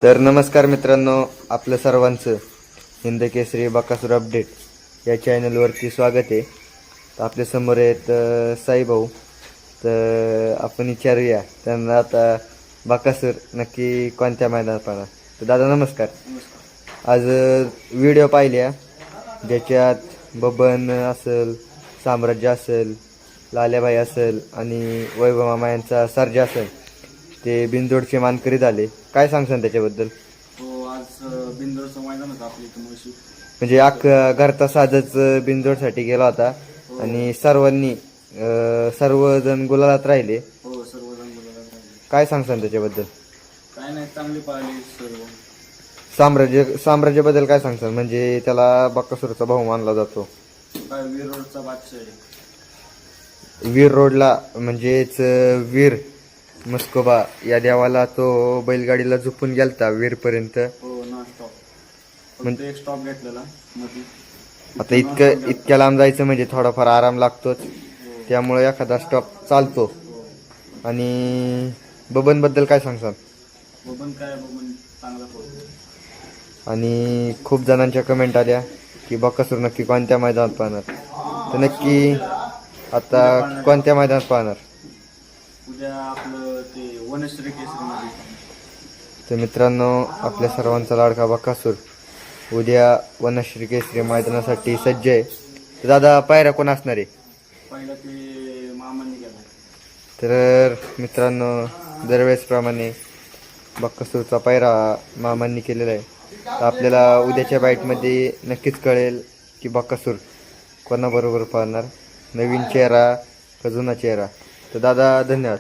तर नमस्कार मित्रांनो, आपलं सर्वांचं हिंद केसरी बकासूर अपडेट या चॅनलवरती स्वागत आहे. तर आपल्यासमोर आहेत साई भाऊ. तर आपण विचारूया त्यांना आता बकासूर नक्की कोणत्या मैदानात पाहणार. तर दादा नमस्कार. आज व्हिडिओ पाहिल्या ज्याच्यात बबन असेल, साम्राज्य असेल, लाल्याभाई असेल आणि वैभव मामा यांचा सर्जा असेल, ते बिनजोडचे मानकरी झाले. काय सांगसान त्याच्याबद्दल? हो, आज बिंदोडचं मैदान होतं आपल्या इथं मुळशी. म्हणजे घरचा साधच बिनजोडसाठी गेला होता आणि सर्वजण गुलालात राहिले. हो, सर्वजण बोलायला राहिले. काय सांगसान त्याच्याबद्दल? काय नाही, चांगली पाहिली सर्व. साम्राज्याबद्दल काय सांगसान? म्हणजे त्याला बकासूरचा भाऊ मानला जातो. काय वीर रोडचा बादशाह आहे. वीर रोडला म्हणजेच वीर मस्कोबा या देवाला तो बैलगाडीला झोपून गेलता वीरपर्यंत. हो, नॉन स्टॉप. फक्त एक स्टॉप घेतलेला मध्ये. आता इतक्या लांब जायचं म्हणजे थोडाफार आराम लागतोच, त्यामुळे एखादा स्टॉप चालतो. हो. आणि बबनबद्दल काय सांगसान? बबन चांगला पोहोचतो. आणि खूप जणांच्या कमेंट आल्या की बकासूर नक्की कोणत्या मैदानात पाहणार. तर नक्की आता कोणत्या मैदानात पाहणार? उद्या आपलं ते वनश्री केसरी मध्ये. तर मित्रांनो, आपल्या सर्वांचा लाडका बकासूर उद्या वनश्री केसरी मैदानासाठी सज्ज आहे. तर दादा पायऱ्या कोण असणार आहे? पहिला ते मामांनी गेला. तर मित्रांनो, दरवेळेसप्रमाणे बकासूरचा पायरा मामांनी केलेला आहे. तर आपल्याला उद्याच्या बाईटमध्ये नक्कीच कळेल की बकासूर कोणाबरोबर पाहणार, नवीन चेहरा का जुना चेहरा. तर दादा धन्यवाद.